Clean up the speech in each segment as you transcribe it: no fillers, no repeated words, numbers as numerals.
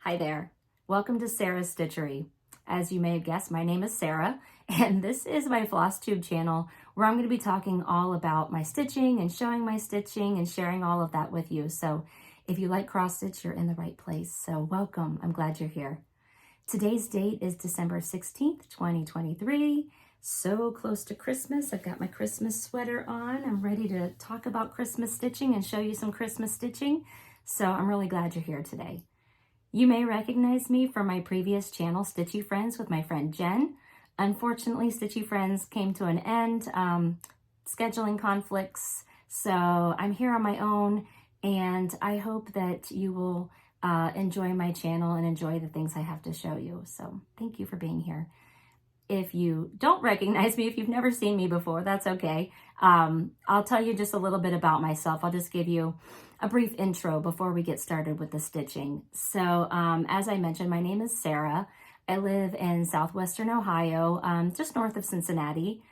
Hi there. Welcome to Sarah's Stitchery. As you may have guessed, my name is Sarah, and this is my Flosstube channel where I'm going to be talking all about my stitching and showing my stitching and sharing all of that with you. So if you like cross stitch, you're in the right place. So welcome. I'm glad you're here. Today's date is December 16th, 2023. So close to Christmas. I've got my Christmas sweater on. I'm ready to talk about Christmas stitching and show you some Christmas stitching. So I'm really glad you're here today. You may recognize me from my previous channel, Stitchy Friends, with my friend Jen. Unfortunately, Stitchy Friends came to an end, scheduling conflicts, so I'm here on my own, and I hope that you will enjoy my channel and enjoy the things I have to show you. So thank you for being here. If you don't recognize me, if you've never seen me before, that's okay. I'll tell you just a little bit about myself. I'll just give you a brief intro before we get started with the stitching. So as I mentioned, my name is Sarah. I live in southwestern Ohio, just north of Cincinnati.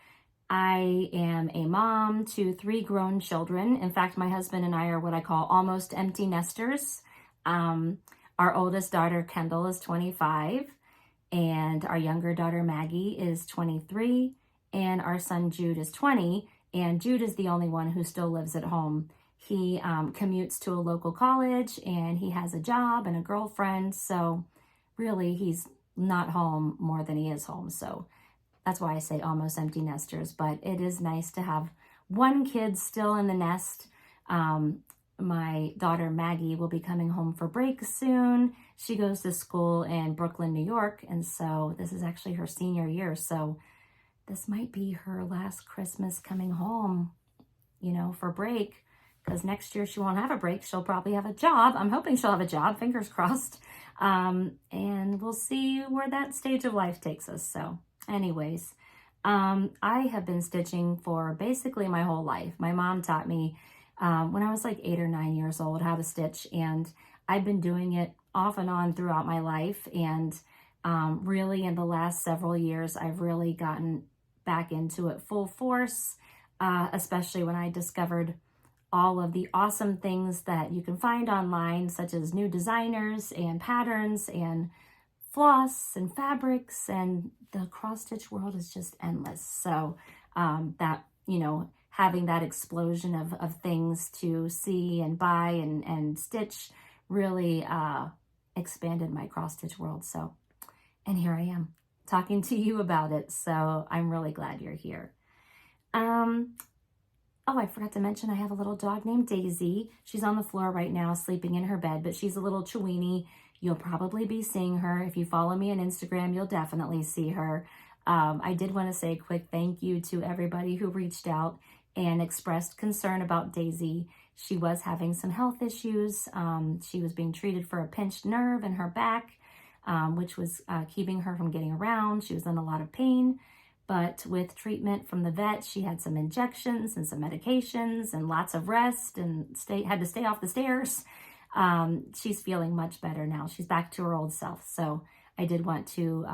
I am a mom to 3 grown children. In fact, my husband and I are what I call almost empty nesters. Our oldest daughter, Kendall, is 25. And our younger daughter, Maggie, is 23, and our son, Jude, is 20, and Jude is the only one who still lives at home. He commutes to a local college, and he has a job and a girlfriend, so really he's not home more than he is home, so that's why I say almost empty nesters, but it is nice to have one kid still in the nest. My daughter Maggie will be coming home for break soon. She goes to school in Brooklyn, New York, and so this is actually her senior year, so this might be her last Christmas coming home, for break, because next year she won't have a break. She'll probably have a job. I'm hoping she'll have a job, fingers crossed, and we'll see where that stage of life takes us. So anyways, I have been stitching for basically my whole life. My mom taught me when I was like 8 or 9 years old how to stitch, and I've been doing it off and on throughout my life, and really in the last several years I've really gotten back into it full force, especially when I discovered all of the awesome things that you can find online, such as new designers and patterns and floss and fabrics, and the cross stitch world is just endless. So having that explosion of things to see and buy and stitch really expanded my cross stitch world. So, and here I am talking to you about it. So I'm really glad you're here. Oh, I forgot to mention I have a little dog named Daisy. She's on the floor right now sleeping in her bed, but she's a little Chiweenie. You'll probably be seeing her. If you follow me on Instagram, you'll definitely see her. I did want to say a quick thank you to everybody who reached out and expressed concern about Daisy. She was having some health issues. She was being treated for a pinched nerve in her back, which was keeping her from getting around. She was in a lot of pain, but with treatment from the vet, she had some injections and some medications and lots of rest and had to stay off the stairs. She's feeling much better now. She's back to her old self. So I did want to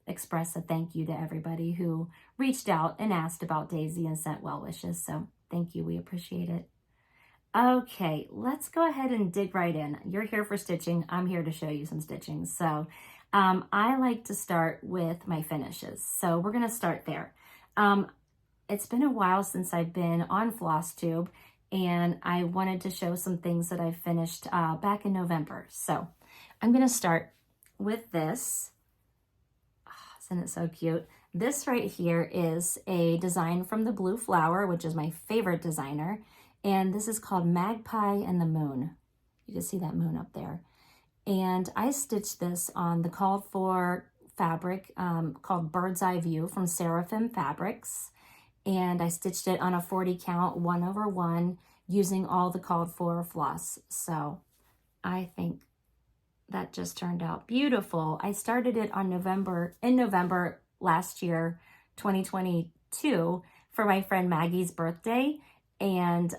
express a thank you to everybody who reached out and asked about Daisy and sent well wishes. So thank you. We appreciate it. Okay, let's go ahead and dig right in. You're here for stitching. I'm here to show you some stitching. So I like to start with my finishes. So we're going to start there. It's been a while since I've been on Flosstube, and I wanted to show some things that I finished back in November. So I'm going to start with this. Isn't it so cute? This right here is a design from the Blue Flower, which is my favorite designer. And this is called Magpie and the Moon. You can see that moon up there. And I stitched this on the called for fabric called Bird's Eye View from Seraphim Fabrics. And I stitched it on a 40 count 1/1 using all the called for floss. So I think that just turned out beautiful. I started it in November last year, 2022, for my friend Maggie's birthday, and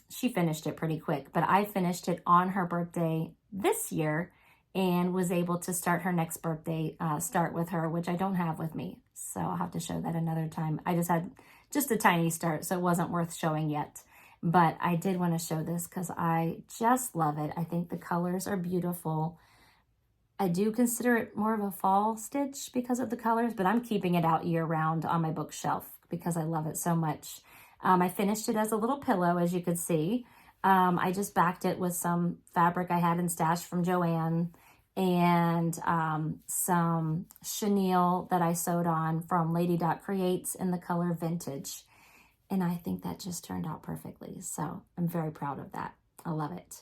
she finished it pretty quick, but I finished it on her birthday this year and was able to start her next birthday, start with her, which I don't have with me, so I'll have to show that another time. I just had just a tiny start, so it wasn't worth showing yet. But I did want to show this because I just love it. I think the colors are beautiful. I do consider it more of a fall stitch because of the colors, but I'm keeping it out year round on my bookshelf because I love it so much. I finished it as a little pillow, as you could see. I just backed it with some fabric I had in stash from Joann and some chenille that I sewed on from Lady Dot Creates in the color Vintage. And I think that just turned out perfectly. So I'm very proud of that. I love it.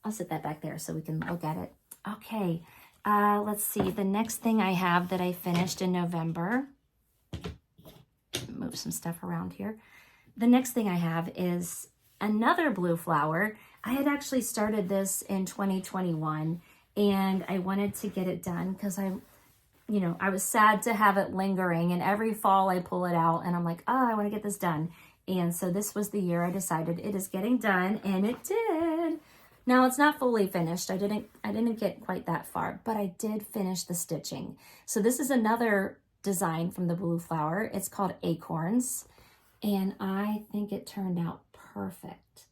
I'll sit that back there so we can look at it. Okay, let's see. The next thing I have that I finished in November, move some stuff around here. The next thing I have is another blue flower. I had actually started this in 2021 and I wanted to get it done because I was sad to have it lingering, and every fall I pull it out and I'm like, oh, I want to get this done. And so this was the year I decided it is getting done, and it did. Now it's not fully finished. I didn't get quite that far, but I did finish the stitching. So this is another design from the blue flower. It's called Acorns, and I think it turned out perfect.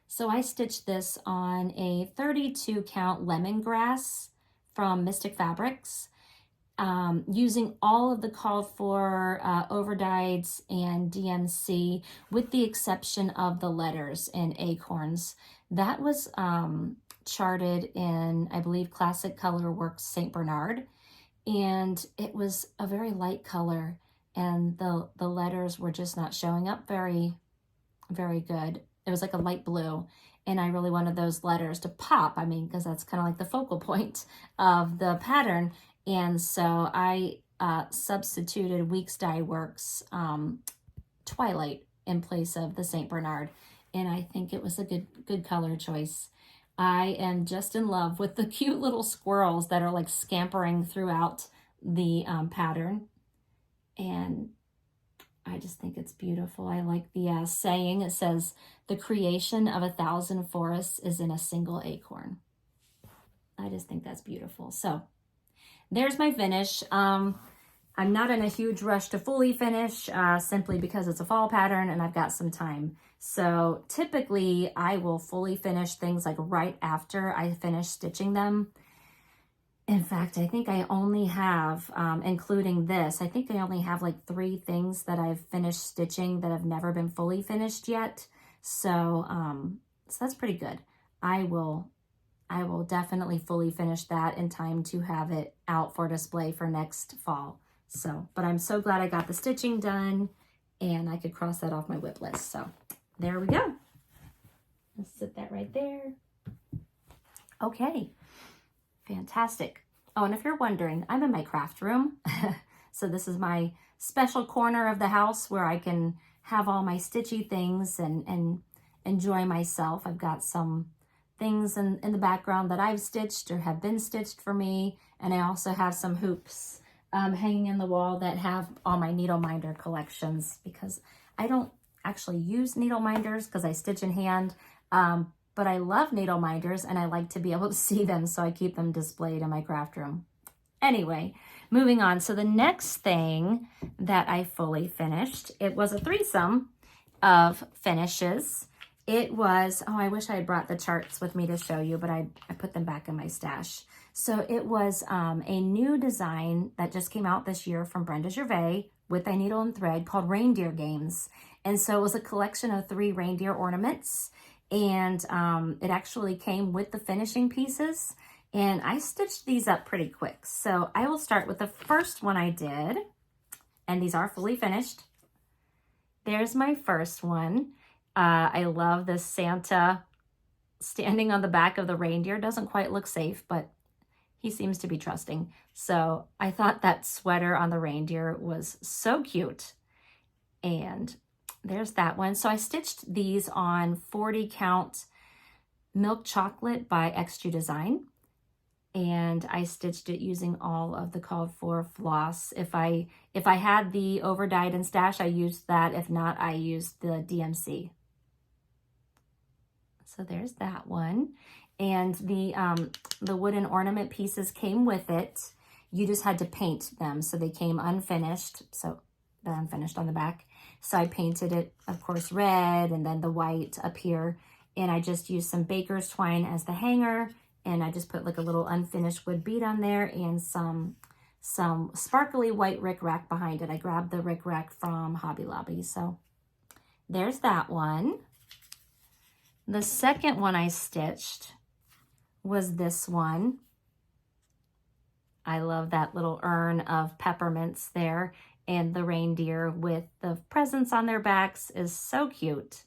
So I stitched this on a 32 count lemongrass from Mystic Fabrics, using all of the called for overdyes and DMC, with the exception of the letters in Acorns. That was charted in, I believe, Classic Color Works St. Bernard, and it was a very light color, and the letters were just not showing up very, very good. It was like a light blue, and I really wanted those letters to pop. I mean, because that's kind of like the focal point of the pattern. And so I substituted Weeks Dye Works Twilight in place of the St. Bernard. And I think it was a good color choice. I am just in love with the cute little squirrels that are like scampering throughout the pattern. And I just think it's beautiful. I like the saying. It says, the creation of 1,000 forests is in a single acorn. I just think that's beautiful. So there's my finish. I'm not in a huge rush to fully finish simply because it's a fall pattern and I've got some time. So typically I will fully finish things like right after I finish stitching them. In fact, I think I only have, including this, I think I only have like 3 things that I've finished stitching that have never been fully finished yet. So, so that's pretty good. I will definitely fully finish that in time to have it out for display for next fall. So, but I'm so glad I got the stitching done and I could cross that off my WIP list. So there we go. Let's sit that right there. Okay. Fantastic. Oh, and if you're wondering, I'm in my craft room. So this is my special corner of the house where I can have all my stitchy things and enjoy myself. I've got some things in the background that I've stitched or have been stitched for me. And I also have some hoops hanging in the wall that have all my needle minder collections, because I don't actually use needle minders because I stitch in hand. But I love needle minders and I like to be able to see them, so I keep them displayed in my craft room. Anyway, moving on. So the next thing that I fully finished, it was a threesome of finishes. It was, oh, I wish I had brought the charts with me to show you, but I put them back in my stash. So it was a new design that just came out this year from Brenda Gervais with a needle and thread called Reindeer Games. And so it was a collection of 3 reindeer ornaments. And it actually came with the finishing pieces, and I stitched these up pretty quick. So I will start with the first one I did, and these are fully finished. There's my first one. I love this Santa standing on the back of the reindeer. Doesn't quite look safe, but he seems to be trusting. So I thought that sweater on the reindeer was so cute. And there's that one. So I stitched these on 40 count Milk Chocolate by XG Design. And I stitched it using all of the called for floss. If I had the over dyed in stash, I used that. If not, I used the DMC. So there's that one. And the wooden ornament pieces came with it. You just had to paint them. So they came unfinished. So they're unfinished on the back. So I painted it, of course, red and then the white up here. And I just used some baker's twine as the hanger And I just put like a little unfinished wood bead on there and some sparkly white rickrack behind it. I grabbed the rickrack from Hobby Lobby. So there's that one. The second one I stitched was this one. I love that little urn of peppermints there, and the reindeer with the presents on their backs is so cute.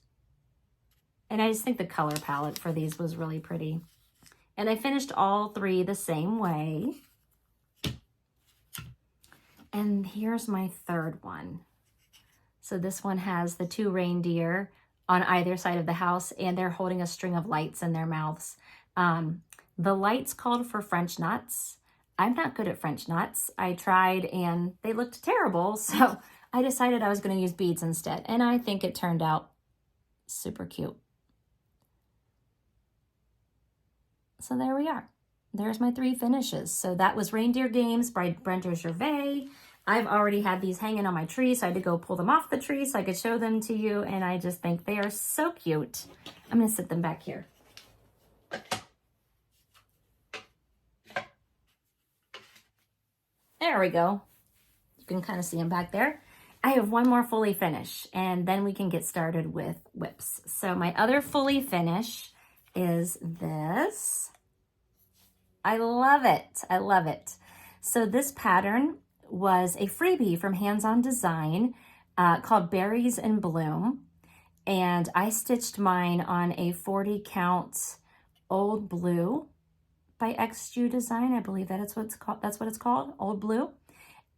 And I just think the color palette for these was really pretty. And I finished all three the same way. And here's my third one. So this one has the two reindeer on either side of the house, and they're holding a string of lights in their mouths. The lights called for French knots. I'm not good at French knots. I tried and they looked terrible, so I decided I was going to use beads instead, and I think it turned out super cute. So there we are. There's my three finishes. So that was Reindeer Games by Brenda Gervais. I've already had these hanging on my tree, so I had to go pull them off the tree so I could show them to you, and I just think they are so cute. I'm going to sit them back here. There we go. You can kind of see them back there. I have one more fully finish, and then we can get started with whips. So my other fully finish is this. I love it. I love it. So this pattern was a freebie from Hands On Design called Berries in Bloom. And I stitched mine on a 40 count Old Blue by XU Design. I believe that is what it's called. That's what it's called, Old Blue.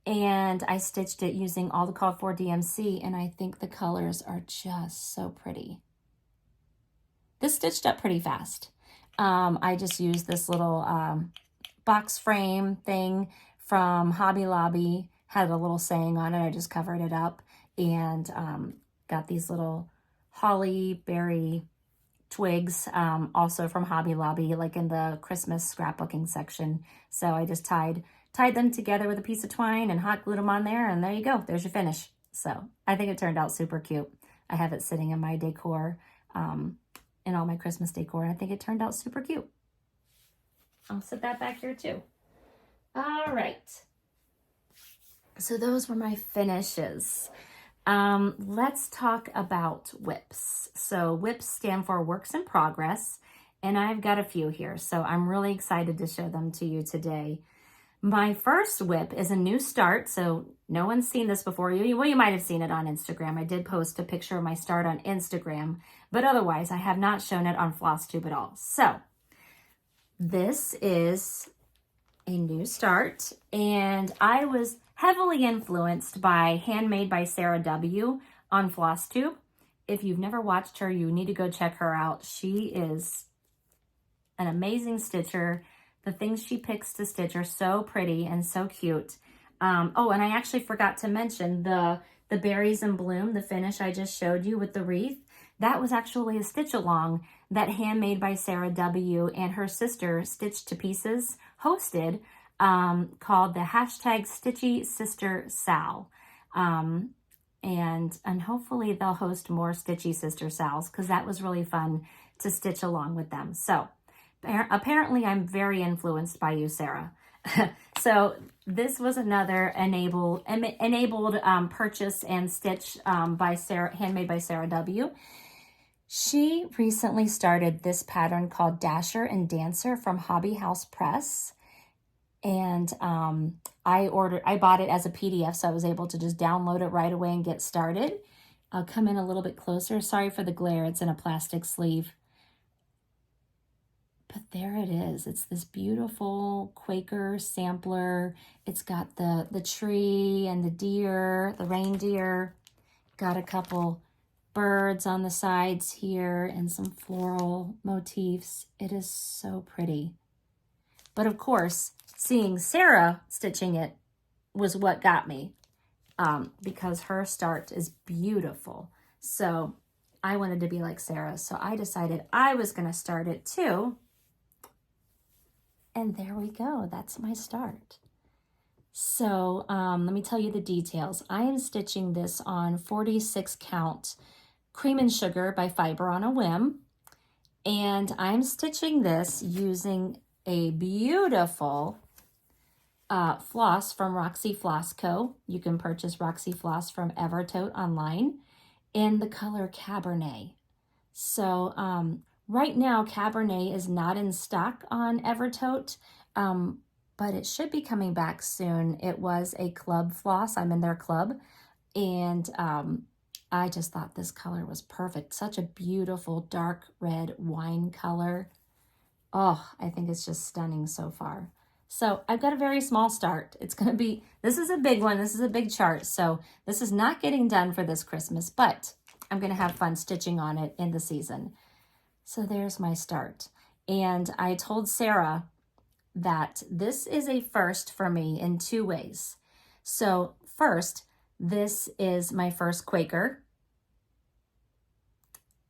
And I stitched it using all the called for DMC, and I think the colors are just so pretty. This stitched up pretty fast. I just used this little box frame thing from Hobby Lobby, had a little saying on it. I just covered it up and got these little holly berry twigs, also from Hobby Lobby, like in the Christmas scrapbooking section. So I just tied them together with a piece of twine and hot glued them on there, and there you go. There's your finish. So I think it turned out super cute. I have it sitting in my decor, in all my Christmas decor, and I think it turned out super cute. I'll set that back here too. All right. So those were my finishes. Let's talk about whips. So whips stand for Works in Progress, and I've got a few here, so I'm really excited to show them to you today. My first whip is a new start, so no one's seen this before. Well, you might have seen it on Instagram. I did post a picture of my start on Instagram, but otherwise I have not shown it on Flosstube at all. So this is a new start, and I was heavily influenced by Handmade by Sarah W. on Flosstube. If you've never watched her, you need to go check her out. She is an amazing stitcher. The things she picks to stitch are so pretty and so cute. Oh, and I actually forgot to mention the Berries in Bloom, the finish I just showed you with the wreath. That was actually a stitch along that Handmade by Sarah W. and her sister Stitched to Pieces hosted, called the hashtag Stitchy Sister Sal. And hopefully they'll host more Stitchy Sister Sals, because that was really fun to stitch along with them. So apparently I'm very influenced by you, Sarah. So this was another enabled purchase and stitch by Sarah, Handmade by Sarah W. She recently started this pattern called Dasher and Dancer from Hobby House Press. And I bought it as a PDF, so I was able to just download it right away and get started. I'll come in a little bit closer. Sorry for the glare. It's in a plastic sleeve. But there it is. It's this beautiful Quaker sampler. It's got the tree and the deer, the reindeer. Got a couple birds on the sides here and some floral motifs. It is so pretty. But of course, seeing Sarah stitching it was what got me, because her start is beautiful. So I wanted to be like Sarah. So I decided I was going to start it too. And there we go. That's my start. So let me tell you the details. I am stitching this on 46 count Cream and Sugar by Fiber on a Whim. And I'm stitching this using a beautiful floss from Roxy Floss Co. You can purchase Roxy Floss from Evertote online in the color Cabernet. So right now, Cabernet is not in stock on Evertote, but it should be coming back soon. It was a club floss. I'm in their club, and I just thought this color was perfect. Such a beautiful dark red wine color. Oh, I think it's just stunning so far. So I've got a very small start. It's going to be, this is a big one. This is a big chart. So this is not getting done for this Christmas, but I'm going to have fun stitching on it in the season. So there's my start. And I told Sarah that this is a first for me in 2 ways. So first, this is my first Quaker.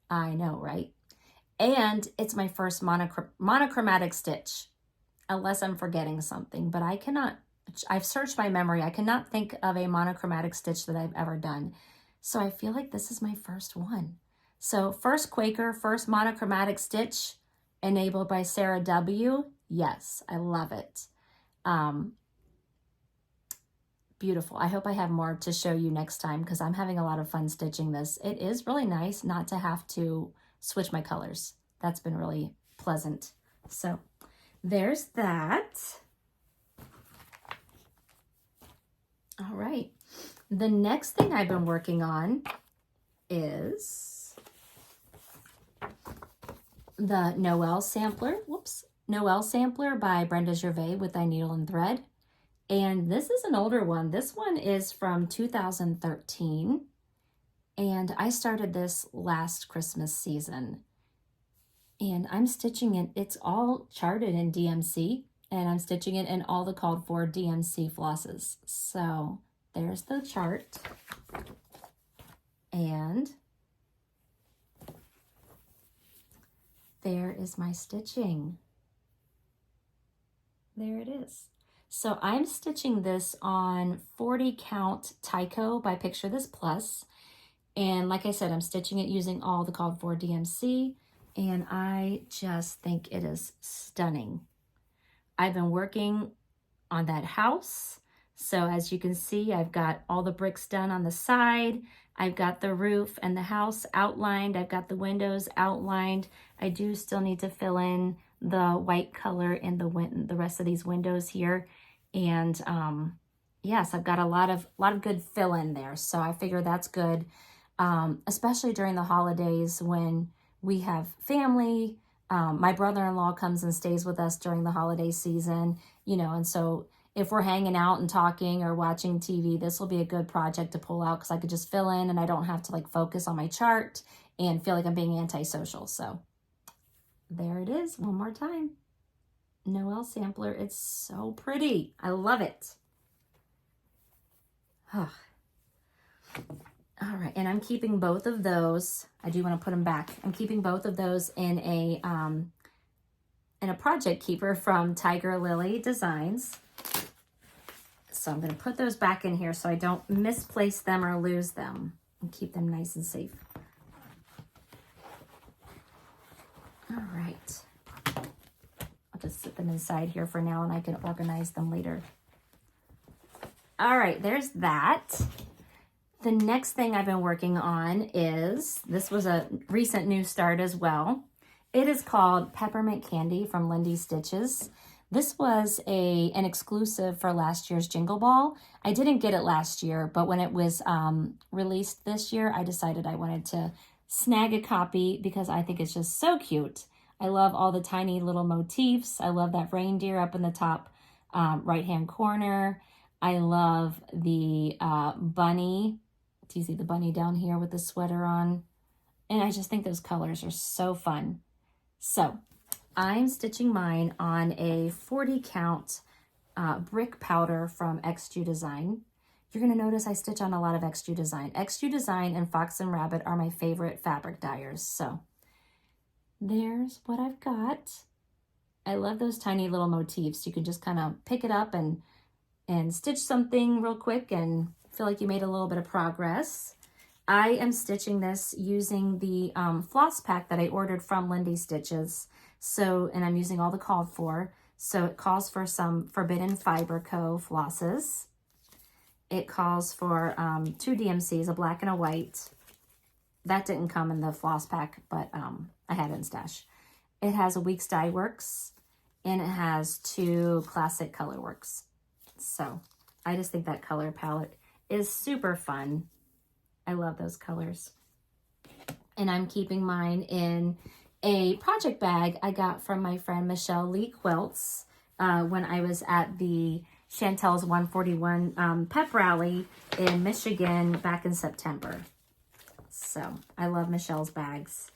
I know, right? And it's my first monochromatic stitch, unless I'm forgetting something, but I've searched my memory. I cannot think of a monochromatic stitch that I've ever done. So I feel like this is my first one. So first Quaker, first monochromatic stitch enabled by Sarah W. Yes, I love it. Beautiful. I hope I have more to show you next time because I'm having a lot of fun stitching this. It is really nice not to have to switch my colors. That's been really pleasant. So there's that. All right. The next thing I've been working on is the Noel Sampler. Noel Sampler by Brenda Gervais with Thy Needle and Thread. And this is an older one. This one is from 2013. And I started this last Christmas season. And I'm stitching it. It's all charted in DMC. And I'm stitching it in all the called for DMC flosses. So there's the chart. And there is my stitching. There it is. So I'm stitching this on 40 count Tyco by Picture This Plus. And like I said, I'm stitching it using all the called for DMC. And I just think it is stunning. I've been working on that house. So as you can see, I've got all the bricks done on the side. I've got the roof and the house outlined. I've got the windows outlined. I do still need to fill in the white color in the rest of these windows here. And yes, I've got a lot of good fill in there. So I figure that's good, especially during the holidays when we have family. My brother-in-law comes and stays with us during the holiday season, you know, and so if we're hanging out and talking or watching TV, this will be a good project to pull out because I could just fill in and I don't have to like focus on my chart and feel like I'm being antisocial. So there it is one more time. Noel Sampler. It's so pretty. I love it. Oh. All right, and I'm keeping both of those. I do want to put them back. I'm keeping both of those in a project keeper from Tiger Lily Designs. So I'm going to put those back in here so I don't misplace them or lose them and keep them nice and safe. All right. I'll just sit them inside here for now and I can organize them later. All right, there's that. The next thing I've been working on is, this was a recent new start as well. It is called Peppermint Candy from Lindy Stitches. This was an exclusive for last year's Jingle Ball. I didn't get it last year, but when it was released this year, I decided I wanted to snag a copy because I think it's just so cute. I love all the tiny little motifs. I love that reindeer up in the top right-hand corner. I love the bunny. Do you see the bunny down here with the sweater on? And I just think those colors are so fun. So I'm stitching mine on a 40 count brick powder from XQ Design. You're going to notice I stitch on a lot of XQ Design. XQ Design and Fox and Rabbit are my favorite fabric dyers. So there's what I've got. I love those tiny little motifs. You can just kind of pick it up and stitch something real quick and feel like you made a little bit of progress. I am stitching this using the floss pack that I ordered from Lindy Stitches. So, and I'm using all the called for. So it calls for some Forbidden Fiber Co. flosses. It calls for 2 DMCs, a black and a white. That didn't come in the floss pack, but I had it in stash. It has a Weeks Dye Works, and it has 2 classic color works. So I just think that color palette is super fun. I love those colors. And I'm keeping mine in a project bag I got from my friend Michelle Lee Quilts when I was at the Chantel's 141 pep rally in Michigan back in September. So I love Michelle's bags.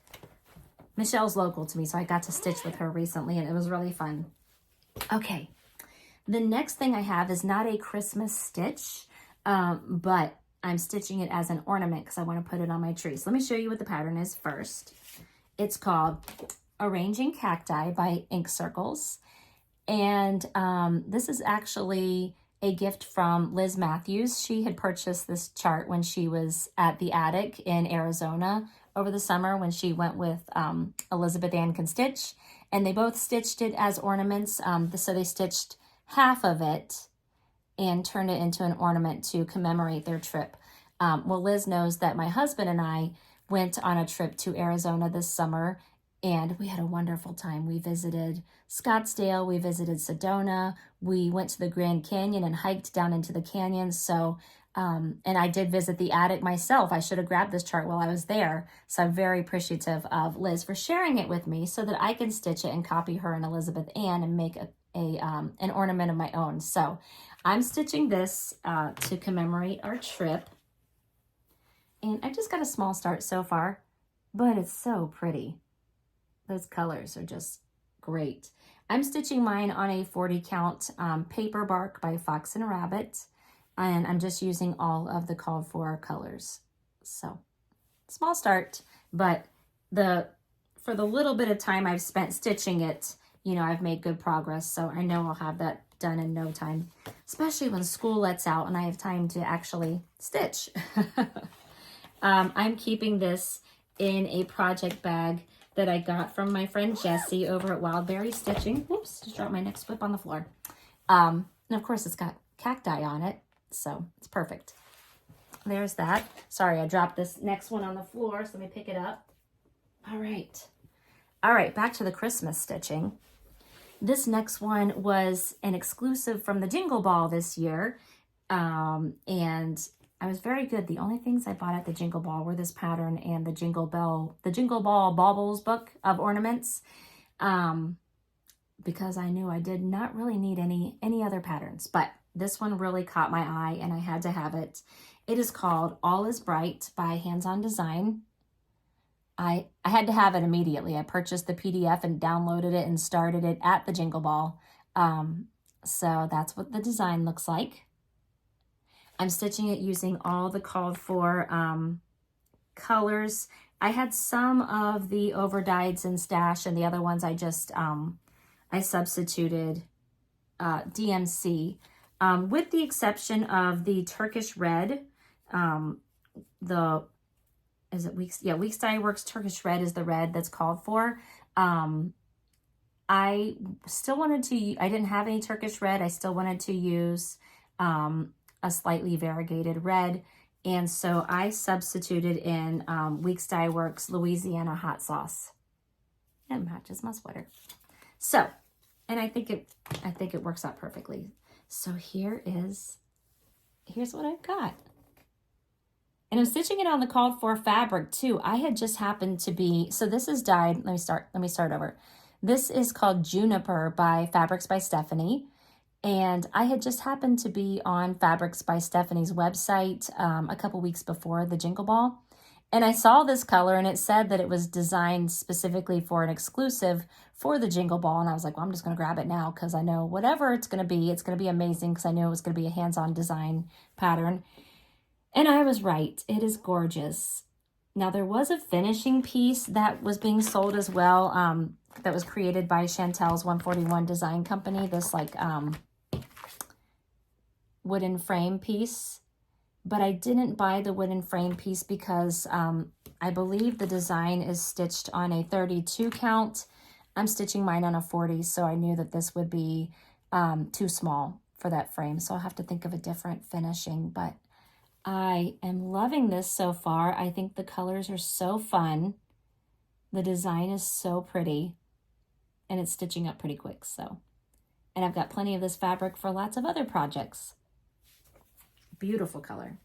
Michelle's local to me, so I got to stitch with her recently, and it was really fun. Okay, the next thing I have is not a Christmas stitch, but I'm stitching it as an ornament because I want to put it on my tree. So let me show you what the pattern is first. It's called Arranging Cacti by Ink Circles. And this is actually a gift from Liz Matthews. She had purchased this chart when she was at the attic in Arizona over the summer when she went with Elizabeth Ann Can Stitch. And they both stitched it as ornaments. So they stitched half of it and turned it into an ornament to commemorate their trip. Well, Liz knows that my husband and I went on a trip to Arizona this summer, and we had a wonderful time. We visited Scottsdale, we visited Sedona, we went to the Grand Canyon and hiked down into the canyon. So, and I did visit the attic myself. I should have grabbed this chart while I was there. So I'm very appreciative of Liz for sharing it with me so that I can stitch it and copy her and Elizabeth Ann and make an ornament of my own. So I'm stitching this to commemorate our trip. And I just got a small start so far, but it's so pretty. Those colors are just great. I'm stitching mine on a 40 count paper bark by Fox and Rabbit, and I'm just using all of the called for colors. So small start, but for the little bit of time I've spent stitching it, you know, I've made good progress. So I know I'll have that done in no time, especially when school lets out and I have time to actually stitch. I'm keeping this in a project bag that I got from my friend Jessie over at Wildberry Stitching. Oops, just dropped my next whip on the floor. And of course it's got cacti on it, so it's perfect. There's that. Sorry, I dropped this next one on the floor, so let me pick it up. All right, back to the Christmas stitching. This next one was an exclusive from the Jingle Ball this year, and I was very good. The only things I bought at the Jingle Ball were this pattern and the Jingle Ball Baubles book of ornaments, because I knew I did not really need any other patterns. But this one really caught my eye, and I had to have it. It is called All Is Bright by Hands On Design. I had to have it immediately. I purchased the PDF and downloaded it and started it at the Jingle Ball. So that's what the design looks like. I'm stitching it using all the called for colors. I had some of the overdyeds in stash, and the other ones I just, I substituted DMC, with the exception of the Turkish Red. Weeks Dye Works Turkish Red is the red that's called for. I still wanted to, I didn't have any Turkish Red. I still wanted to use a slightly variegated red, and so I substituted in Weeks Dye Works Louisiana Hot Sauce. It matches my sweater. So, and I think it works out perfectly. So here's what I've got. And I'm stitching it on the called for fabric too. I had just happened to be, so this is dyed, let me start over. This is called Juniper by Fabrics by Stephanie. And I had just happened to be on Fabrics by Stephanie's website a couple weeks before the Jingle Ball. And I saw this color, and it said that it was designed specifically for an exclusive for the Jingle Ball. And I was like, well, I'm just going to grab it now because I know whatever it's going to be amazing, because I knew it was going to be a hands-on design pattern. And I was right. It is gorgeous. Now, there was a finishing piece that was being sold as well that was created by Chantel's 141 Design Company, this like wooden frame piece, but I didn't buy the wooden frame piece because I believe the design is stitched on a 32 count, I'm stitching mine on a 40, so I knew that this would be too small for that frame. So I'll have to think of a different finishing, but I am loving this so far. I think the colors are so fun. The design is so pretty, and it's stitching up pretty quick, so. And I've got plenty of this fabric for lots of other projects. Beautiful color.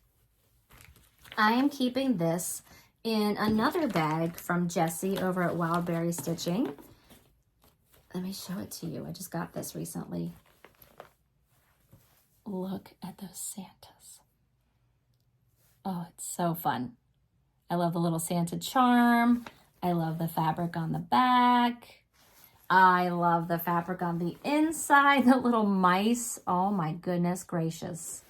I am keeping this in another bag from Jessie over at Wildberry Stitching. Let me show it to you. I just got this recently. Look at those Santas. Oh, it's so fun. I love the little Santa charm. I love the fabric on the back. I love the fabric on the inside, the little mice. Oh my goodness gracious.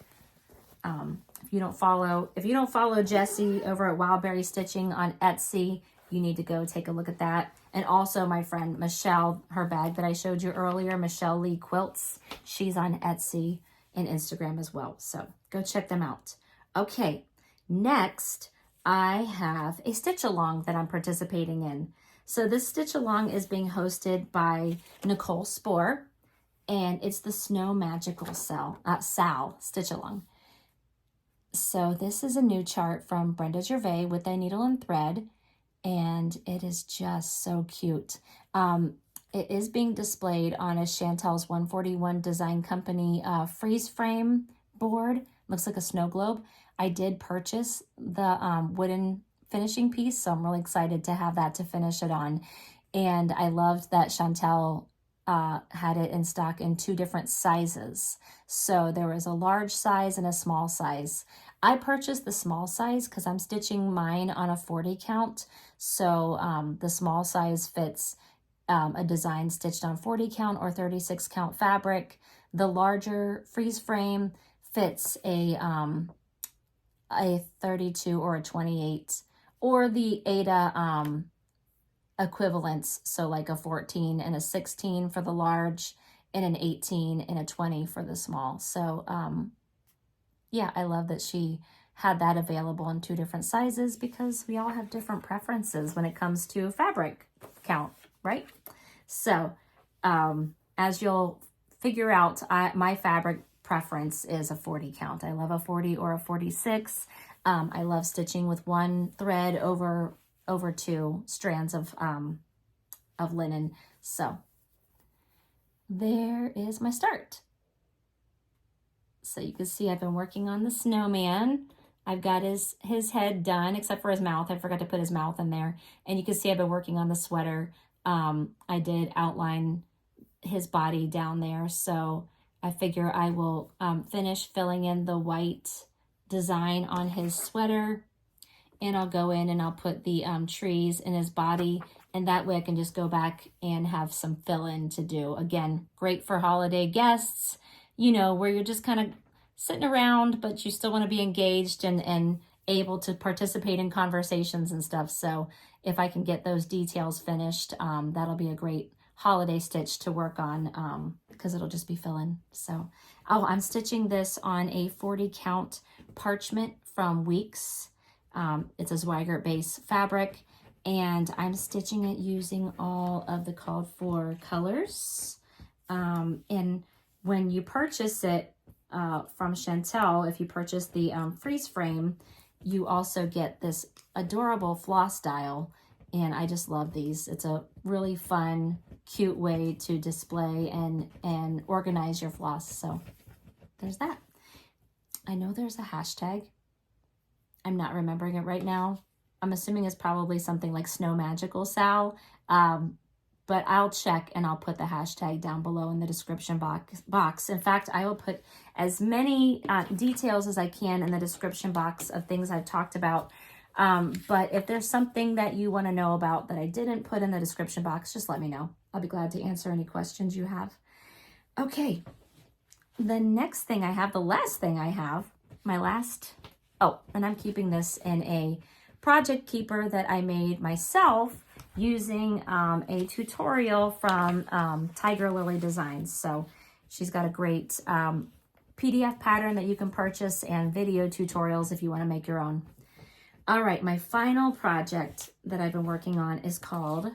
If you don't follow Jessie over at Wildberry Stitching on Etsy, you need to go take a look at that. And also my friend Michelle, her bag that I showed you earlier, Michelle Lee Quilts, she's on Etsy and Instagram as well. So go check them out. Okay, next I have a stitch along that I'm participating in. So this stitch along is being hosted by Nicole Spohr, and it's the Snow Magical Sal stitch along. So this is a new chart from Brenda Gervais with a needle and thread, and it is just so cute. It is being displayed on a Chantel's 141 Design Company freeze frame board. Looks like a snow globe. I did purchase the wooden finishing piece, so I'm really excited to have that to finish it on. And I loved that Chantel had it in stock in 2 different sizes. So there was a large size and a small size. I purchased the small size because I'm stitching mine on a 40 count. So the small size fits a design stitched on 40 count or 36 count fabric. The larger freeze frame fits a 32 or a 28, or the Ada equivalents, so like a 14 and a 16 for the large, and an 18 and a 20 for the small. So yeah, I love that she had that available in 2 different sizes, because we all have different preferences when it comes to fabric count, right? So as you'll figure out, my fabric preference is a 40 count. I love a 40 or a 46. I love stitching with 1 thread over 2 strands of linen. So there is my start. So you can see I've been working on the snowman. I've got his head done, except for his mouth. I forgot to put his mouth in there. And you can see I've been working on the sweater. I did outline his body down there, so I figure I will finish filling in the white design on his sweater, and I'll go in and I'll put the trees in his body, and that way I can just go back and have some fill-in to do. Again, great for holiday guests, you know, where you're just kind of sitting around, but you still want to be engaged and able to participate in conversations and stuff. So if I can get those details finished, that'll be a great holiday stitch to work on, because it'll just be fill-in. So, oh, I'm stitching this on a 40 count parchment from Weeks. It's a Zweigart base fabric, and I'm stitching it using all of the called for colors. And when you purchase it from Chantel, if you purchase the freeze frame, you also get this adorable floss dial, and I just love these. It's a really fun, cute way to display and organize your floss. So there's that. I know there's a hashtag. I'm not remembering it right now. I'm assuming it's probably something like Snow Magical Sal, but I'll check and I'll put the hashtag down below in the description box. In fact, I will put as many details as I can in the description box of things I've talked about. But if there's something that you want to know about that I didn't put in the description box, just let me know. I'll be glad to answer any questions you have. Okay, the next thing I have, the last thing I have, and I'm keeping this in a project keeper that I made myself using a tutorial from Tiger Lily Designs. So she's got a great PDF pattern that you can purchase and video tutorials if you want to make your own. All right, my final project that I've been working on is called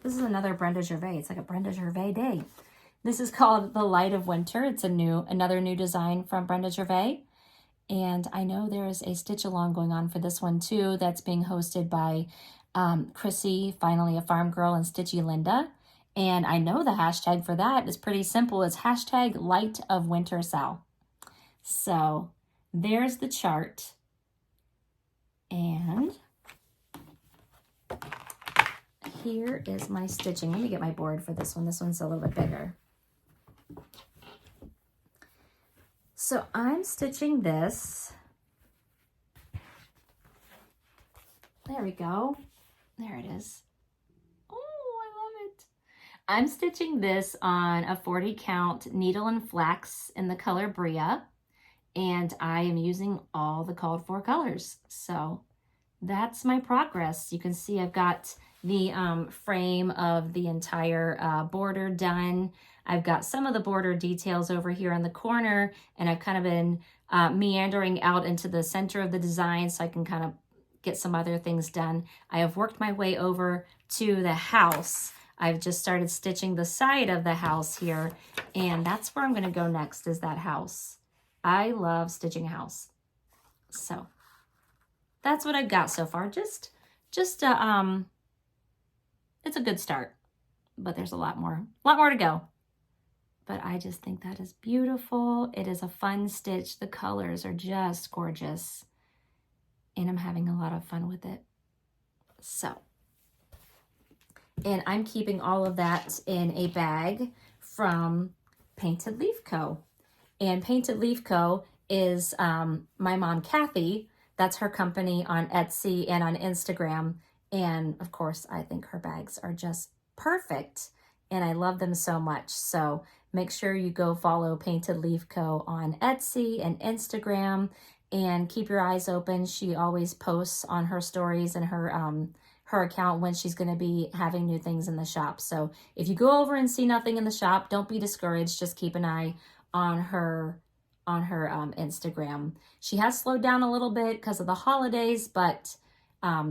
This is another Brenda Gervais. It's like a Brenda Gervais day. This is called The Light of Winter. It's another new design from Brenda Gervais. And I know there's a stitch along going on for this one too that's being hosted by Chrissy, Finally a Farm Girl, and Stitchy Linda. And I know the hashtag for that is pretty simple. It's hashtag Light of Winter Sal. So there's the chart. And here is my stitching. Let me get my board for this one. This one's a little bit bigger. So I'm stitching this. There we go. There it is. Oh, I love it. I'm stitching this on a 40 count needle and flax in the color Bria. And I am using all the called for colors. So that's my progress. You can see I've got the frame of the entire border done. I've got some of the border details over here in the corner, and I've kind of been meandering out into the center of the design so I can kind of get some other things done. I have worked my way over to the house. I've just started stitching the side of the house here, and that's where I'm going to go next, is that house. I love stitching a house. So that's what I've got so far. Just it's a good start, but there's a lot more to go. But I just think that is beautiful. It is a fun stitch. The colors are just gorgeous, and I'm having a lot of fun with it. So, and I'm keeping all of that in a bag from Painted Leaf Co. And Painted Leaf Co. is my mom, Kathy. That's her company on Etsy and on Instagram. And of course, I think her bags are just perfect, and I love them so much. So make sure you go follow Painted Leaf Co. on Etsy and Instagram, and keep your eyes open. She always posts on her stories and her account when she's going to be having new things in the shop. So if you go over and see nothing in the shop, don't be discouraged. Just keep an eye on her Instagram. She has slowed down a little bit because of the holidays, but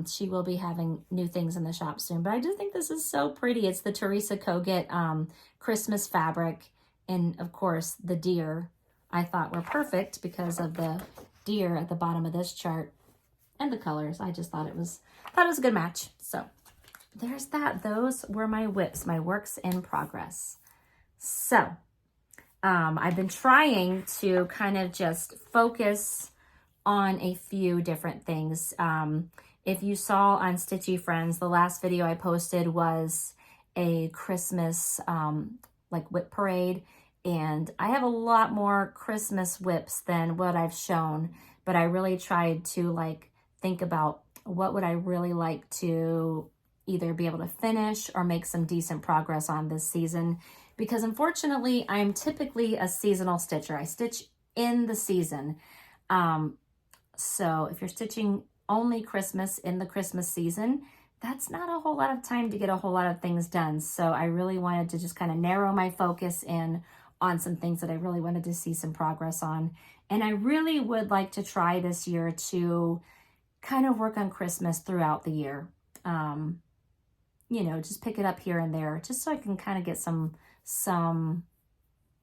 she will be having new things in the shop soon. But I do think this is so pretty. It's the Teresa Kogut Christmas fabric. And of course, the deer I thought were perfect because of the deer at the bottom of this chart and the colors. I just thought it was a good match. So there's that. Those were my whips, my works in progress. So I've been trying to kind of just focus on a few different things. If you saw on Stitchy Friends, the last video I posted was a Christmas like whip parade, and I have a lot more Christmas whips than what I've shown, but I really tried to like think about what would I really like to either be able to finish or make some decent progress on this season, because unfortunately I'm typically a seasonal stitcher. I stitch in the season. So if you're stitching only Christmas in the Christmas season, that's not a whole lot of time to get a whole lot of things done. So I really wanted to just kind of narrow my focus in on some things that I really wanted to see some progress on. And I really would like to try this year to kind of work on Christmas throughout the year. You know, just pick it up here and there, just so I can kind of get some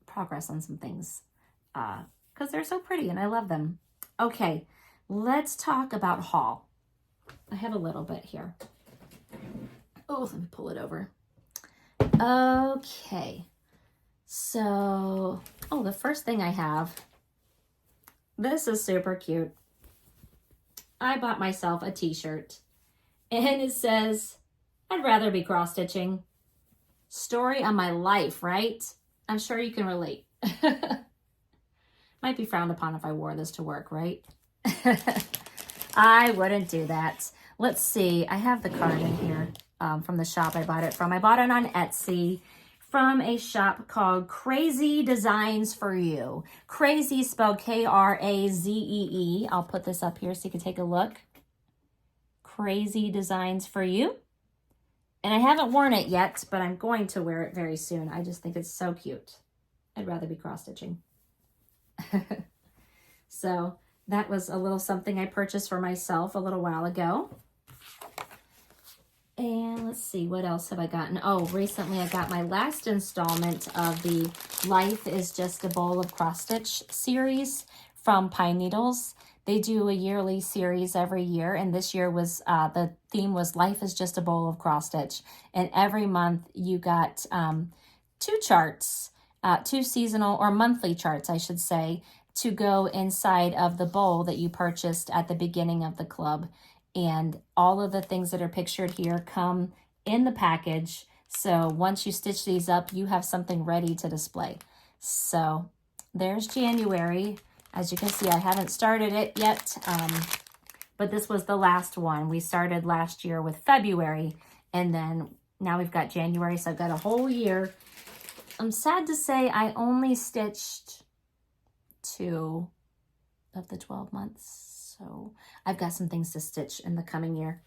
progress on some things, because they're so pretty and I love them. Okay, let's talk about haul. I have a little bit here. Oh, let me pull it over. Okay, so, the first thing I have, this is super cute. I bought myself a t-shirt, and it says, "I'd rather be cross-stitching." Story of my life, right? I'm sure you can relate. Might be frowned upon if I wore this to work, right? I wouldn't do that. Let's see. I have the cardigan here from the shop I bought it from. I bought it on Etsy from a shop called Crazy Designs for You. Crazy spelled K-R-A-Z-E-E. I'll put this up here so you can take a look. Crazy Designs for You. And I haven't worn it yet, but I'm going to wear it very soon. I just think it's so cute. I'd rather be cross-stitching. So that was a little something I purchased for myself a little while ago. And let's see, what else have I gotten? Oh, recently I got my last installment of the Life is Just a Bowl of Cross Stitch series from Pine Needles. They do a yearly series every year, and this year was the theme was Life is Just a Bowl of Cross Stitch. And every month you got 2 charts, 2 seasonal or monthly charts, I should say, to go inside of the bowl that you purchased at the beginning of the club. And all of the things that are pictured here come in the package. So once you stitch these up, you have something ready to display. So there's January. As you can see, I haven't started it yet, but this was the last one. We started last year with February, and then now we've got January, so I've got a whole year. I'm sad to say I only stitched 2 of the 12 months. So I've got some things to stitch in the coming year.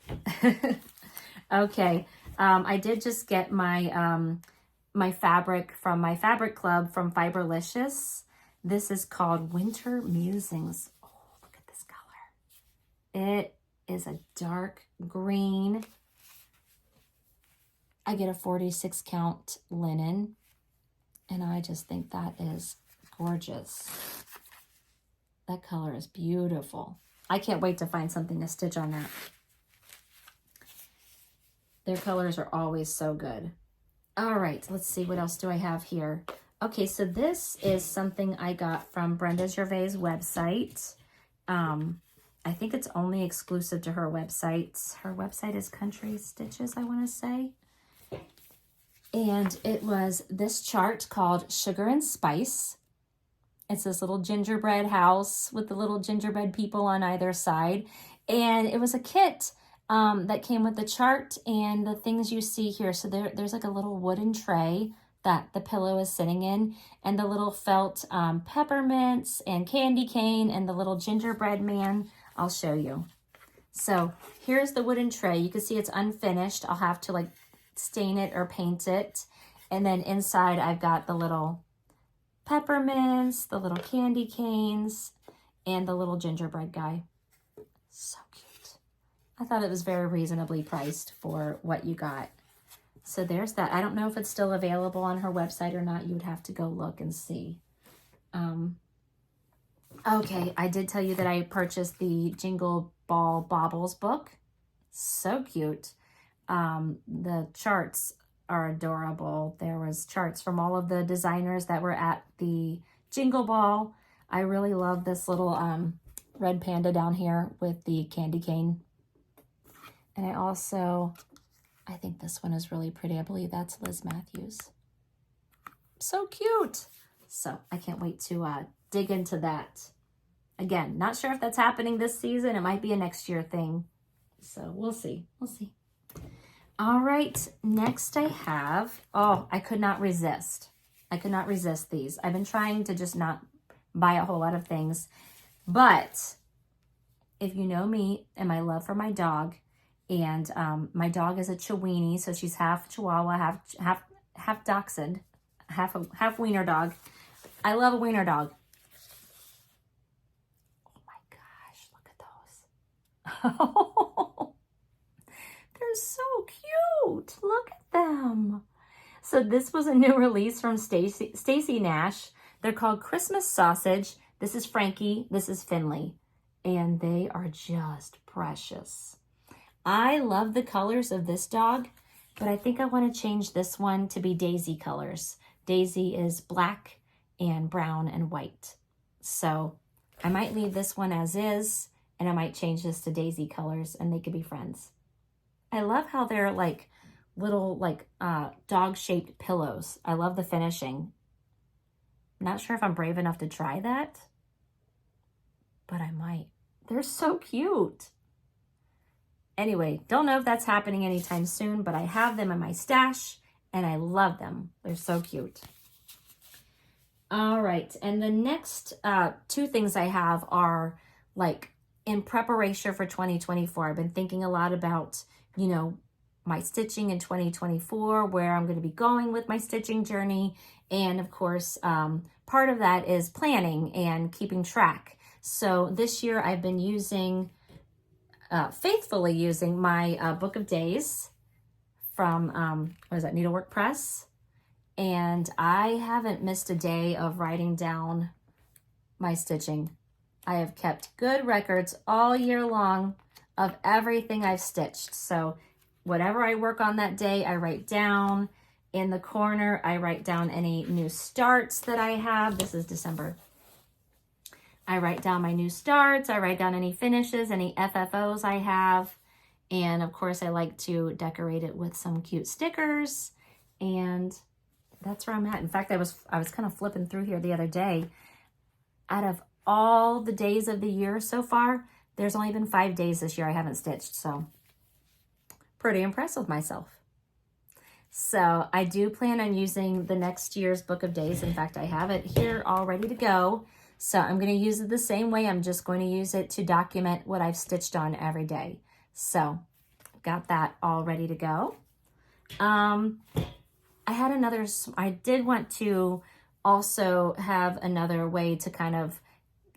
Okay, I did just get my my fabric from my fabric club from Fiberlicious. This is called Winter Musings. Oh, look at this color. It is a dark green. I get a 46 count linen, and I just think that is gorgeous. That color is beautiful. I can't wait to find something to stitch on that. Their colors are always so good. All right, let's see, what else do I have here? Okay, so this is something I got from Brenda Gervais' website. I think it's only exclusive to her website. Her website is Country Stitches, I want to say. And it was this chart called Sugar and Spice. It's this little gingerbread house with the little gingerbread people on either side. And it was a kit that came with the chart and the things you see here. So there's like a little wooden tray that the pillow is sitting in, and the little felt peppermints and candy cane and the little gingerbread man. I'll show you. So here's the wooden tray. You can see it's unfinished. I'll have to like stain it or paint it. And then inside I've got the little peppermints, the little candy canes, and the little gingerbread guy. So cute. I thought it was very reasonably priced for what you got. So there's that. I don't know if it's still available on her website or not. You would have to go look and see. Okay, I did tell you that I purchased the Jingle Ball Baubles book. So cute. The charts are adorable. There was charts from all of the designers that were at the Jingle Ball. I really love this little red panda down here with the candy cane. And I think this one is really pretty. I believe that's Liz Matthews. So cute. So I can't wait to dig into that. Again, not sure if that's happening this season. It might be a next year thing. So we'll see. We'll see. All right, next I have, oh, I could not resist. I could not resist these. I've been trying to just not buy a whole lot of things, but if you know me and my love for my dog, and my dog is a Chiweenie, so she's half Chihuahua, half Dachshund, half wiener dog. I love a wiener dog. Oh my gosh, look at those. They're so cute. Look at them. So this was a new release from Stacy Nash. They're called Christmas Sausage. This is Frankie. This is Finley. And they are just precious. I love the colors of this dog, but I think I want to change this one to be Daisy colors. Daisy is black and brown and white. So I might leave this one as is, and I might change this to Daisy colors, and they could be friends. I love how they're like little dog-shaped pillows. I love the finishing. Not sure if I'm brave enough to try that, but I might. They're so cute. Anyway, don't know if that's happening anytime soon, but I have them in my stash and I love them. They're so cute. All right, and the next 2 things I have are like in preparation for 2024. I've been thinking a lot about, you know, my stitching in 2024, where I'm going to be going with my stitching journey. And of course, part of that is planning and keeping track. So this year I've been using, faithfully using my book of days. from, what is that, Needlework Press. And I haven't missed a day of writing down my stitching. I have kept good records all year long of everything I've stitched. So whatever I work on that day, I write down. In the corner, I write down any new starts that I have. This is December. I write down my new starts. I write down any finishes, any FFOs I have. And of course, I like to decorate it with some cute stickers. And that's where I'm at. In fact, I was kind of flipping through here the other day. Out of all the days of the year so far, there's only been 5 days this year I haven't stitched. So pretty impressed with myself. So I do plan on using the next year's book of days. In fact, I have it here all ready to go. So I'm going to use it the same way. I'm just going to use it to document what I've stitched on every day. So got that all ready to go. I did want to also have another way to kind of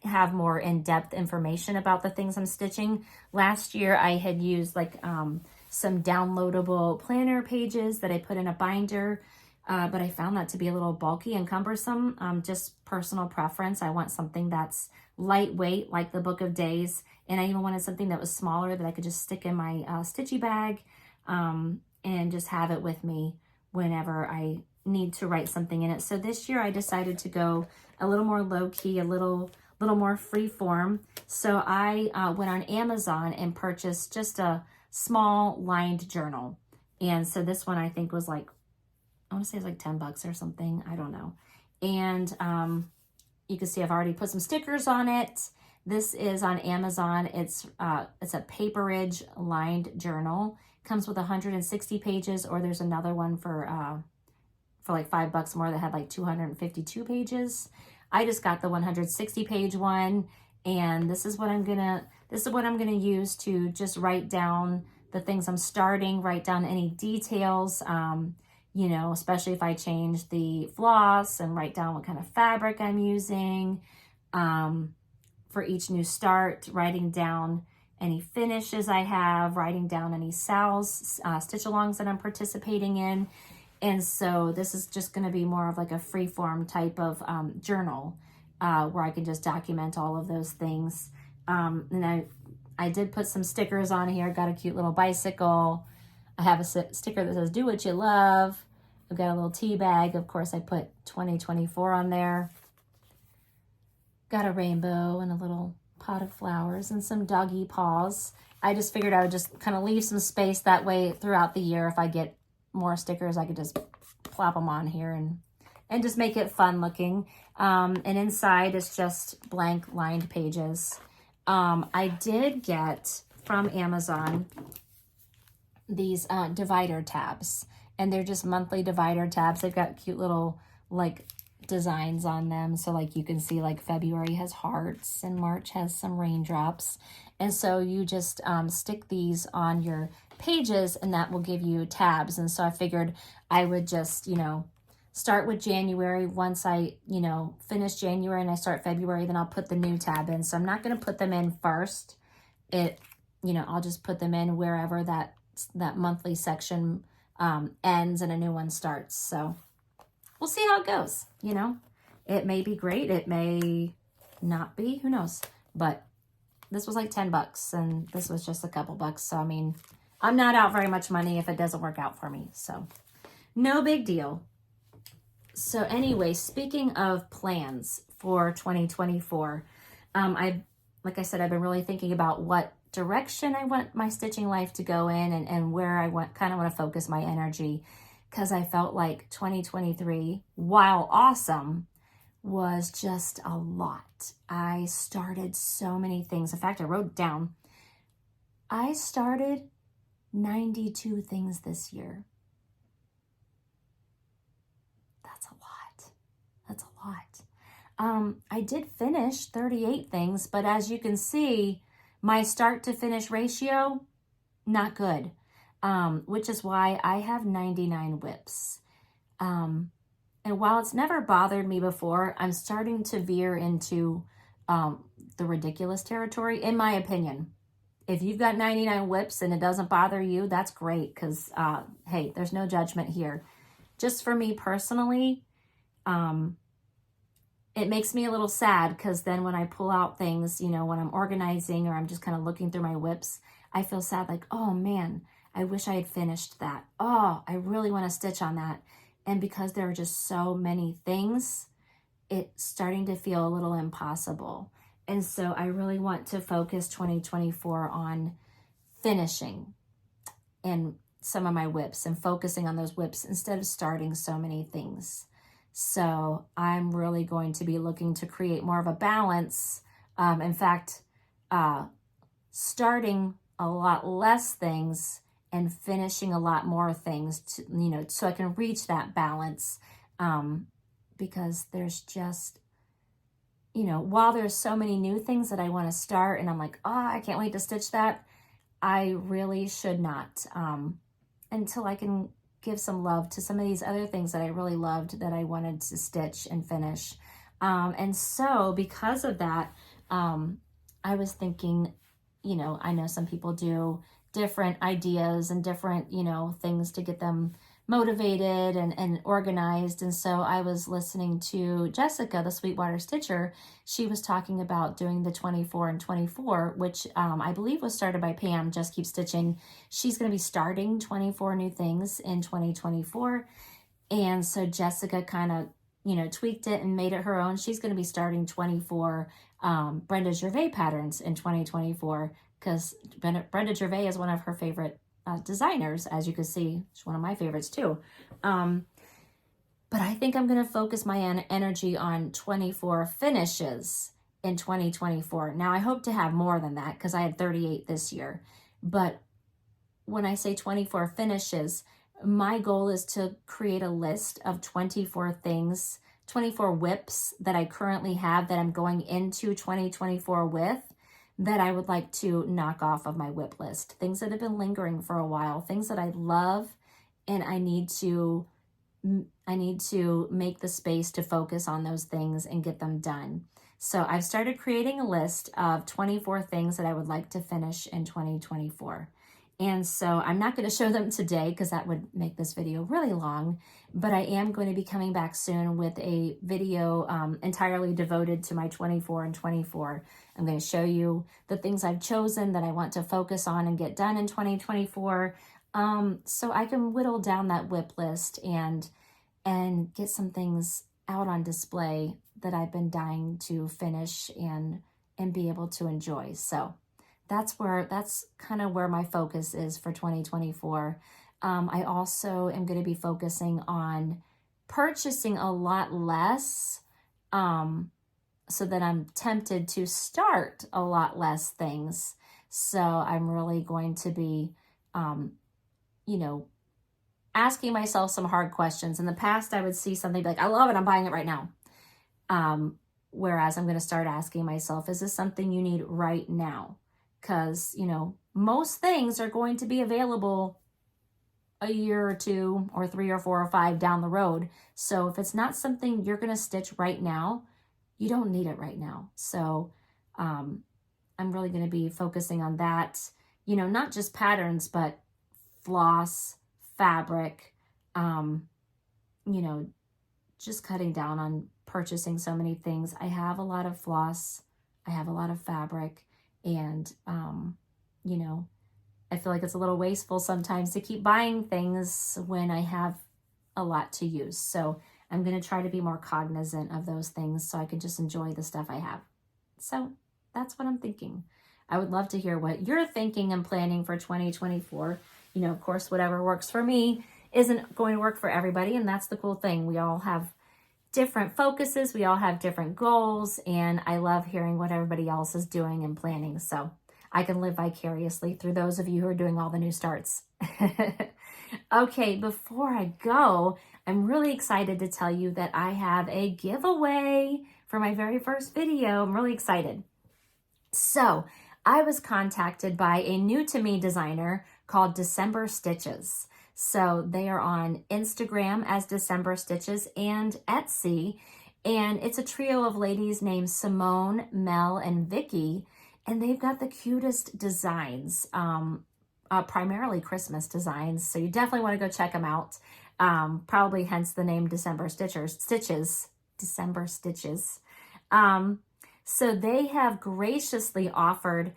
have more in-depth information about the things I'm stitching. Last year I had used like some downloadable planner pages that I put in a binder, but I found that to be a little bulky and cumbersome. Just personal preference. I want something that's lightweight, like the Book of Days, and I even wanted something that was smaller that I could just stick in my stitchy bag and just have it with me whenever I need to write something in it. So this year I decided to go a little more low-key, a little more free-form. So I went on Amazon and purchased just a small lined journal. And so this one I think was like, I want to say it's like $10 or something. I don't know. And you can see I've already put some stickers on it. This is on Amazon. It's a paperage lined journal. Comes with 160 pages, or there's another one for like $5 more that had like 252 pages. I just got the 160 page one, and this is what I'm gonna use to just write down the things I'm starting, write down any details, you know, especially if I change the floss, and write down what kind of fabric I'm using for each new start, writing down any finishes I have, writing down any SALs, stitch-alongs that I'm participating in. And so this is just going to be more of like a free-form type of journal where I can just document all of those things. And I did put some stickers on here. Got a cute little bicycle. I have a sticker that says, "Do what you love." I've got a little tea bag. Of course, I put 2024 on there. Got a rainbow and a little pot of flowers and some doggy paws. I just figured I would just kind of leave some space that way throughout the year. If I get more stickers, I could just plop them on here and just make it fun looking. And inside is just blank lined pages. I did get from Amazon these divider tabs, and they're just monthly divider tabs. They've got cute little like designs on them. So like you can see like February has hearts and March has some raindrops. And so you just stick these on your pages, and that will give you tabs. And so I figured I would just, you know, start with January. Once I, you know, finish January and I start February, then I'll put the new tab in. So I'm not going to put them in first. I'll just put them in wherever that monthly section ends and a new one starts. So we'll see how it goes. You know, it may be great. It may not be, who knows? But this was like $10 and this was just a couple bucks. So, I mean, I'm not out very much money if it doesn't work out for me. So no big deal. So anyway, speaking of plans for 2024, like I said, I've been really thinking about what direction I want my stitching life to go in, and where I kind of want to focus my energy, because I felt like 2023, while awesome, was just a lot. I started so many things. In fact, I wrote down, I started 92 things this year. That's a lot. That's a lot. I did finish 38 things, but as you can see, my start to finish ratio, not good, which is why I have 99 whips. And while it's never bothered me before, I'm starting to veer into the ridiculous territory, in my opinion. if you've got 99 whips and it doesn't bother you, that's great, because hey, there's no judgment here. Just for me personally, it makes me a little sad, because then when I pull out things, you know, when I'm organizing or I'm just kind of looking through my whips, I feel sad, like, oh man, I wish I had finished that. Oh, I really want to stitch on that. And because there are just so many things, it's starting to feel a little impossible. And so I really want to focus 2024 on finishing and some of my whips and focusing on those whips instead of starting so many things. So I'm really going to be looking to create more of a balance. In fact, starting a lot less things and finishing a lot more things, to, you know, so I can reach that balance. Because there's just, you know, while there's so many new things that I want to start and I'm like, oh, I can't wait to stitch that, I really should not, until I can give some love to some of these other things that I really loved that I wanted to stitch and finish. And so because of that, I was thinking, you know, I know some people do different ideas and different, you know, things to get them motivated and organized. And so I was listening to Jessica, the Sweetwater Stitcher. She was talking about doing the 24 and 24, which I believe was started by Pam, Just Keep Stitching. She's going to be starting 24 new things in 2024. And so Jessica kind of, you know, tweaked it and made it her own. She's going to be starting 24 Brenda Gervais patterns in 2024, because Brenda Gervais is one of her favorite designers. As you can see, she's one of my favorites too. But I think I'm going to focus my energy on 24 finishes in 2024. Now, I hope to have more than that, because I had 38 this year. But when I say 24 finishes, my goal is to create a list of 24 things, 24 whips that I currently have that I'm going into 2024 with, that I would like to knock off of my whip list. Things that have been lingering for a while, things that I love, and I need to make the space to focus on those things and get them done. So I've started creating a list of 24 things that I would like to finish in 2024. And so I'm not going to show them today, because that would make this video really long, but I am going to be coming back soon with a video entirely devoted to my 24 and 24. I'm going to show you the things I've chosen that I want to focus on and get done in 2024, so I can whittle down that whip list and get some things out on display that I've been dying to finish and be able to enjoy. So that's kind of where my focus is for 2024. I also am going to be focusing on purchasing a lot less, so that I'm tempted to start a lot less things. So I'm really going to be, you know, asking myself some hard questions. In the past, I would see something like, I love it, I'm buying it right now. Whereas I'm going to start asking myself, is this something you need right now? Because, you know, most things are going to be available a year or two or 3 or 4 or 5 down the road. So if it's not something you're going to stitch right now, you don't need it right now. So I'm really going to be focusing on that, you know, not just patterns, but floss, fabric, you know, just cutting down on purchasing so many things. I have a lot of floss, I have a lot of fabric, and, you know, I feel like it's a little wasteful sometimes to keep buying things when I have a lot to use. So I'm going to try to be more cognizant of those things so I can just enjoy the stuff I have. So that's what I'm thinking. I would love to hear what you're thinking and planning for 2024. You know, of course, whatever works for me isn't going to work for everybody. And that's the cool thing. We all have different focuses. We all have different goals. And I love hearing what everybody else is doing and planning. So I can live vicariously through those of you who are doing all the new starts. Okay, before I go, I'm really excited to tell you that I have a giveaway for my very first video. I'm really excited. So I was contacted by a new to me designer called December Stitches. So they are on Instagram as December Stitches and Etsy. And it's a trio of ladies named Simone, Mel, and Vicky. And they've got the cutest designs, primarily Christmas designs. So you definitely want to go check them out. Probably hence the name December Stitches. December Stitches. So they have graciously offered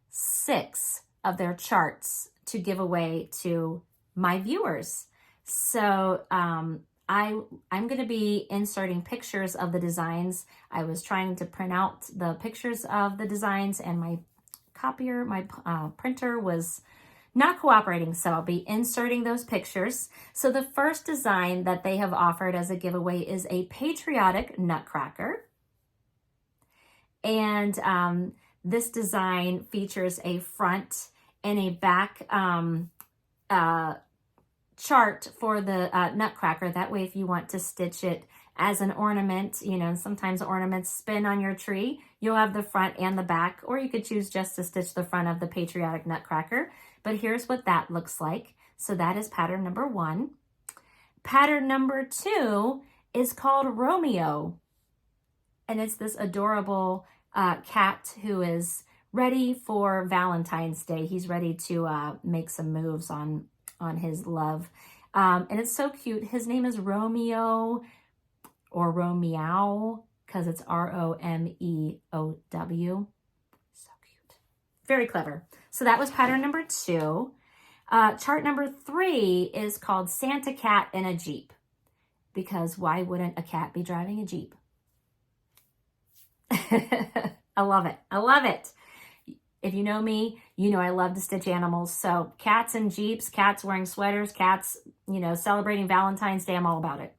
6 of their charts to give away to my viewers. So I'm going to be inserting pictures of the designs. I was trying to print out the pictures of the designs, and my copier, my printer was not cooperating, so I'll be inserting those pictures. So the first design that they have offered as a giveaway is a Patriotic Nutcracker. And this design features a front and a back chart for the Nutcracker. That way, if you want to stitch it as an ornament, you know, sometimes ornaments spin on your tree, you'll have the front and the back, or you could choose just to stitch the front of the Patriotic Nutcracker. But here's what that looks like. So that is pattern number 1. Pattern number 2 is called Romeo. And it's this adorable cat who is ready for Valentine's Day. He's ready to make some moves on his love. And it's so cute. His name is Romeo, or Romeo, because it's Romeow. So cute. Very clever. So that was pattern number 2. Chart number 3 is called Santa Cat in a Jeep, because why wouldn't a cat be driving a Jeep? I love it. I love it. If you know me, you know I love to stitch animals. So cats and Jeeps, cats wearing sweaters, cats, you know, celebrating Valentine's Day, I'm all about it.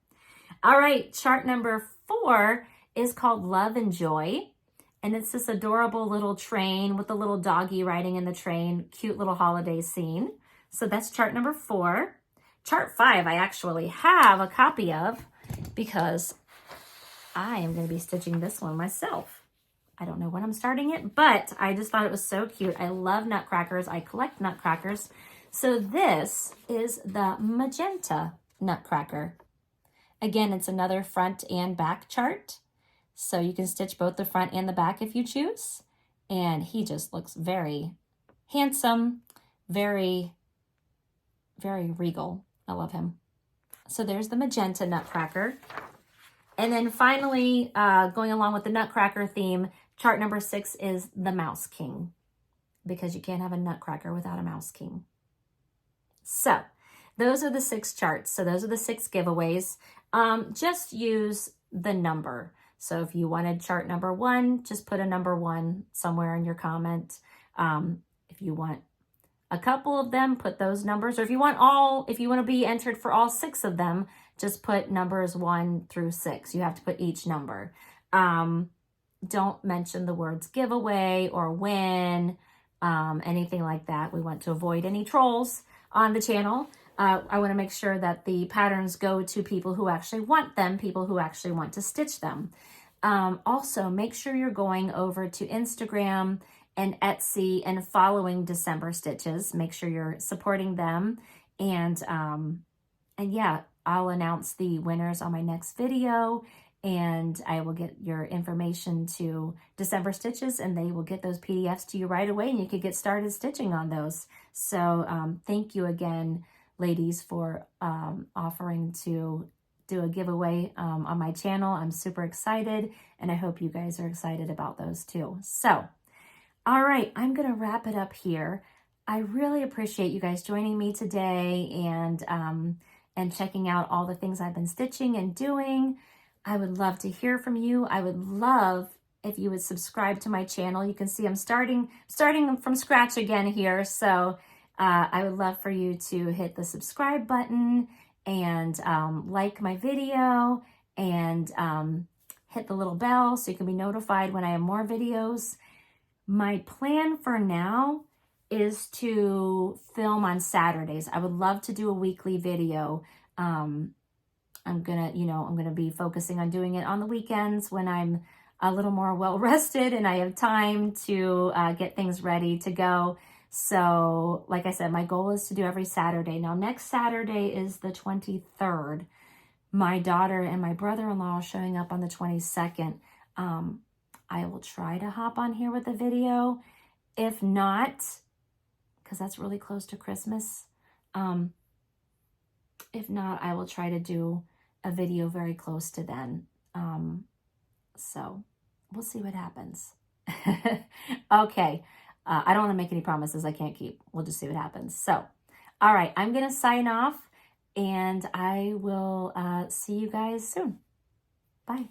All right, chart number 4 is called Love and Joy. And it's this adorable little train with a little doggy riding in the train. Cute little holiday scene. So that's chart number 4. Chart 5 I actually have a copy of, because I am going to be stitching this one myself. I don't know when I'm starting it, but I just thought it was so cute. I love nutcrackers. I collect nutcrackers. So this is the Magenta Nutcracker. Again, it's another front and back chart. So you can stitch both the front and the back if you choose. And he just looks very handsome, very, very regal. I love him. So there's the Magenta Nutcracker. And then finally, going along with the Nutcracker theme, chart number 6 is the Mouse King, because you can't have a Nutcracker without a Mouse King. So those are the 6 charts. So those are the 6 giveaways. Just use the number. So if you wanted chart number 1, just put a number 1 somewhere in your comment. If you want a couple of them, put those numbers. Or if you want to be entered for all 6 of them, just put numbers 1 through 6. You have to put each number. Don't mention the words giveaway or win, anything like that. We want to avoid any trolls on the channel. I want to make sure that the patterns go to people who actually want them, people who actually want to stitch them. Also, make sure you're going over to Instagram and Etsy and following December Stitches. Make sure you're supporting them. And yeah, I'll announce the winners on my next video, and I will get your information to December Stitches, and they will get those PDFs to you right away, and you can get started stitching on those. So thank you again, ladies, for offering to do a giveaway on my channel. I'm super excited, and I hope you guys are excited about those too. So, all right, I'm going to wrap it up here. I really appreciate you guys joining me today and checking out all the things I've been stitching and doing. I would love to hear from you. I would love if you would subscribe to my channel. You can see I'm starting from scratch again here. So I would love for you to hit the subscribe button and like my video and hit the little bell so you can be notified when I have more videos. My plan for now is to film on Saturdays. I would love to do a weekly video. I'm gonna be focusing on doing it on the weekends when I'm a little more well rested and I have time to get things ready to go. So like I said, my goal is to do every Saturday. Now next Saturday is the 23rd. My daughter and my brother-in-law are showing up on the 22nd. I will try to hop on here with a video. If not, because that's really close to Christmas, if not, I will try to do a video very close to then. So we'll see what happens. Okay. I don't want to make any promises I can't keep. We'll just see what happens. So, all right, I'm going to sign off, and I will see you guys soon. Bye.